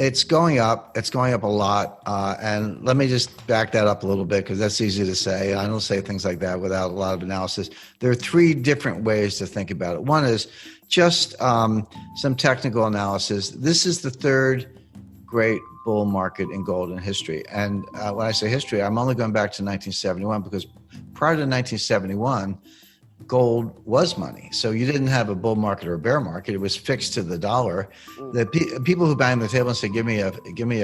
It's going up. It's going up a lot. And let me just back that up a little bit because that's easy to say. I don't say things like that without a lot of analysis. There are three different ways to think about it. One is just some technical analysis. This is the third great bull market in gold in history. And when I say history, I'm only going back to 1971 because prior to 1971, gold was money. So you didn't have a bull market or a bear market. It was fixed to the dollar. The people who bang the table and say, give me a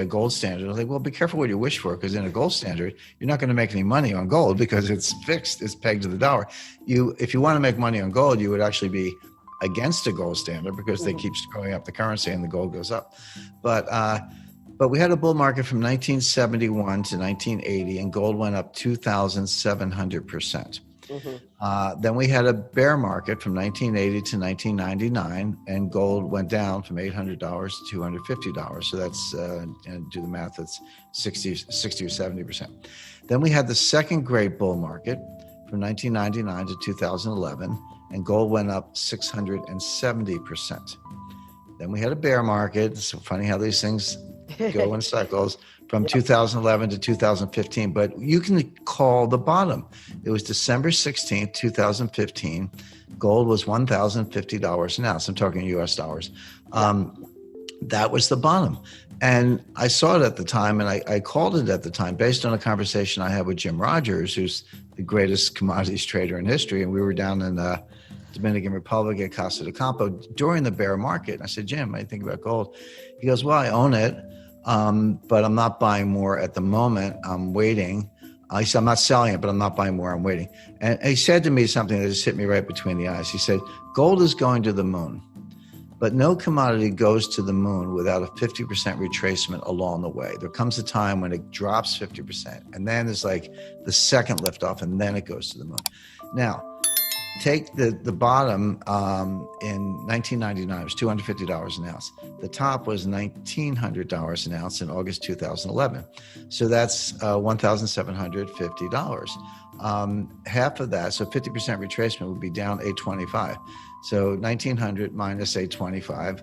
gold standard. I was like, well, be careful what you wish for, because in a gold standard, you're not going to make any money on gold because it's fixed, it's pegged to the dollar. If you want to make money on gold, you would actually be against a gold standard because they keep screwing up the currency and the gold goes up. But we had a bull market from 1971 to 1980 and gold went up 2,700%. Then we had a bear market from 1980 to 1999, and gold went down from $800 to $250. So that's, do the math, that's 60 or 70%. Then we had the second great bull market from 1999 to 2011, and gold went up 670%. Then we had a bear market. It's so funny how these things go in cycles. From 2011 to 2015, but you can call the bottom. It was December 16th, 2015. Gold was $1,050 an ounce. I'm talking US dollars. That was the bottom. And I saw it at the time, and I called it at the time based on a conversation I had with Jim Rodgers, who's the greatest commodities trader in history. And we were down in the Dominican Republic at Casa de Campo during the bear market. And I said, Jim, what do you think about gold? He goes, well, I own it. But I'm not buying more at the moment. I'm waiting. He said, I'm not selling it, but I'm not buying more. I'm waiting. And he said to me something that just hit me right between the eyes. He said, gold is going to the moon, but no commodity goes to the moon without a 50% retracement along the way. There comes a time when it drops 50%, and then there's like the second liftoff, and then it goes to the moon. Now, take the bottom in 1999, it was $250 an ounce. The top was $1,900 an ounce in August 2011. So that's $1,750. Half of that, so 50% retracement would be down $825. So 1,900 minus $825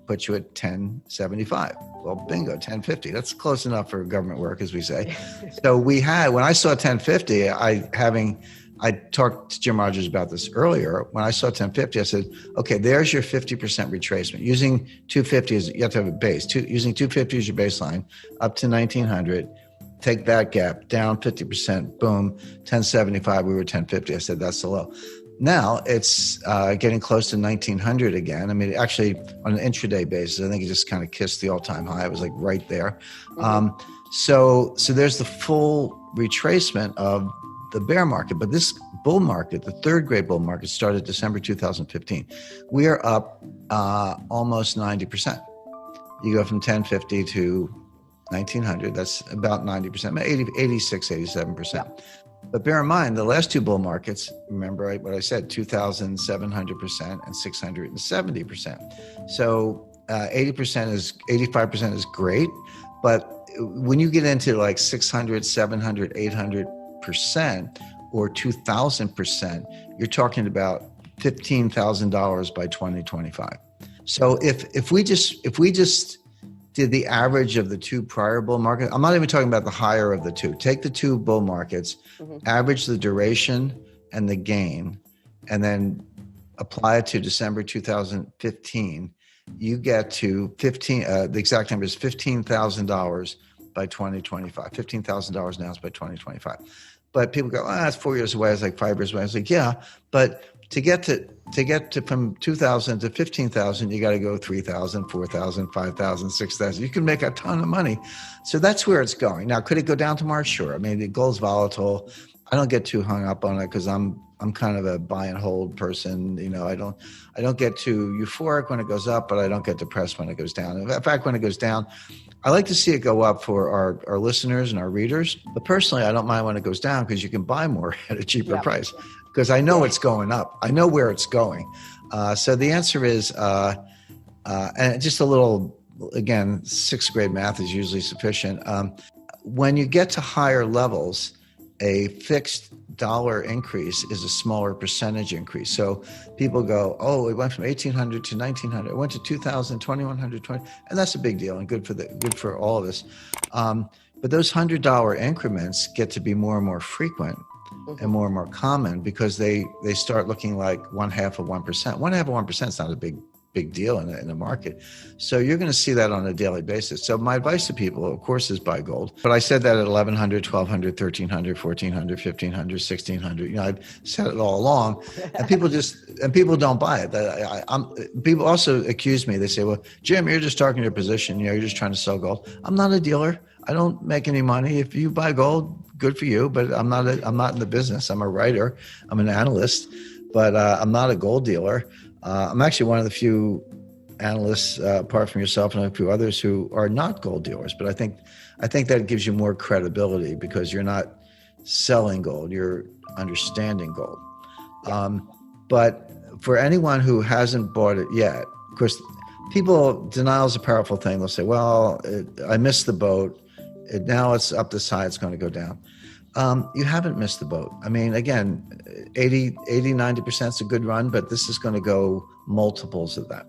puts you at $1,075. Well, bingo, $1,050. That's close enough for government work, as we say. So when I saw $1,050, I talked to Jim Rodgers about this earlier. When I saw $1,050, I said, okay, there's your 50% retracement. Using 250 you have to have a base. Using 250 as your baseline, up to 1,900, take that gap, down 50%, boom, 1,075, we were 1,050. I said, that's the low. Now it's getting close to 1,900 again. I mean, actually on an intraday basis, I think it just kind of kissed the all-time high. It was like right there. So there's the full retracement of the bear market, but this bull market, the third great bull market, started December 2015. We are up almost 90%. You go from 1050 to 1900. That's about 90%, 86, 87%. But bear in mind, the last two bull markets, remember what I said, 2,700% and 670%. So 85% is great, but when you get into like 600, 700, 800%, or 2,000%, you're talking about $15,000 by 2025. So if we just did the average of the two prior bull markets, I'm not even talking about the higher of the two. Take the two bull markets, average the duration and the gain, and then apply it to December 2015. You get to the exact number is $15,000 by 2025, $15,000 an ounce by 2025. But people go, that's 4 years away. It's like 5 years away. I was like, yeah, but to get to from 2,000 to 15,000, you got to go 3,000, 4,000, 5,000, 6,000. You can make a ton of money. So that's where it's going. Now, could it go down tomorrow? Sure. I mean, the gold's volatile. I don't get too hung up on it because I'm kind of a buy and hold person. You know, I don't get too euphoric when it goes up, but I don't get depressed when it goes down. In fact, when it goes down, I like to see it go up for our listeners and our readers. But personally, I don't mind when it goes down because you can buy more at a cheaper price because I know it's going up. I know where it's going. So the answer is, and just a little, again, sixth grade math is usually sufficient. When you get to higher levels, a fixed dollar increase is a smaller percentage increase. So people go, oh, it went from 1,800 to 1,900. It went to 2,000, 2,100, and that's a big deal and good for all of us. But those $100 increments get to be more and more frequent and more common because they start looking like 1/2 of 1%. 1/2 of 1% is not a big deal in the market. So you're going to see that on a daily basis. So my advice to people, of course, is buy gold. But I said that at 1,100, 1,200, 1,300, 1,400, 1,500, 1,600. You know, I've said it all along, and people don't buy it. People also accuse me. They say, "Well, Jim, you're just talking your position. You know, you're just trying to sell gold." I'm not a dealer. I don't make any money. If you buy gold, good for you. But I'm not in the business. I'm a writer. I'm an analyst, but I'm not a gold dealer. I'm actually one of the few analysts, apart from yourself and a few others, who are not gold dealers. But I think that gives you more credibility because you're not selling gold, you're understanding gold. But for anyone who hasn't bought it yet, of course, denial is a powerful thing. They'll say, well, I missed the boat. Now it's up the side, it's going to go down. You haven't missed the boat. I mean, again, 90% is a good run, but this is going to go multiples of that.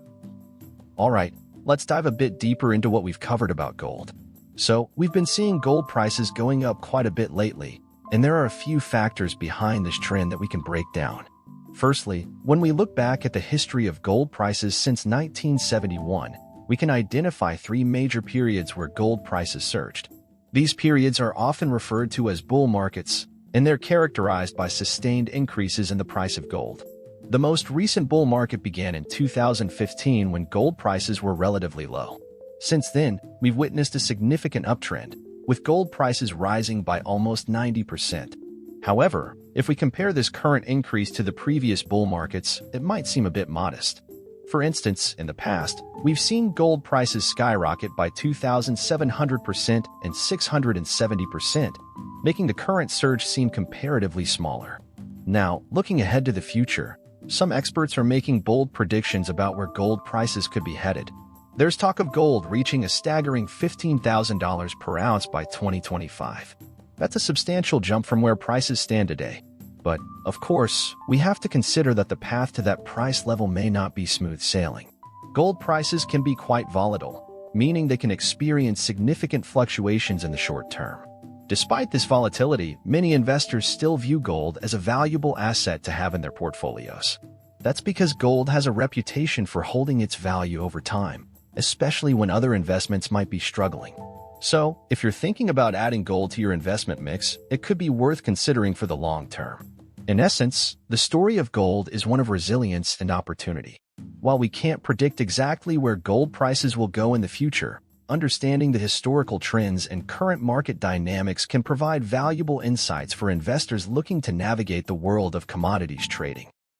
All right, let's dive a bit deeper into what we've covered about gold. So we've been seeing gold prices going up quite a bit lately, and there are a few factors behind this trend that we can break down. Firstly, when we look back at the history of gold prices since 1971, we can identify 3 major periods where gold prices surged. These periods are often referred to as bull markets, and they're characterized by sustained increases in the price of gold. The most recent bull market began in 2015 when gold prices were relatively low. Since then, we've witnessed a significant uptrend, with gold prices rising by almost 90%. However, if we compare this current increase to the previous bull markets, it might seem a bit modest. For instance, in the past, we've seen gold prices skyrocket by 2,700% and 670%, making the current surge seem comparatively smaller. Now, looking ahead to the future, some experts are making bold predictions about where gold prices could be headed. There's talk of gold reaching a staggering $15,000 per ounce by 2025. That's a substantial jump from where prices stand today. But, of course, we have to consider that the path to that price level may not be smooth sailing. Gold prices can be quite volatile, meaning they can experience significant fluctuations in the short term. Despite this volatility, many investors still view gold as a valuable asset to have in their portfolios. That's because gold has a reputation for holding its value over time, especially when other investments might be struggling. So, if you're thinking about adding gold to your investment mix, it could be worth considering for the long term. In essence, the story of gold is one of resilience and opportunity. While we can't predict exactly where gold prices will go in the future, understanding the historical trends and current market dynamics can provide valuable insights for investors looking to navigate the world of commodities trading.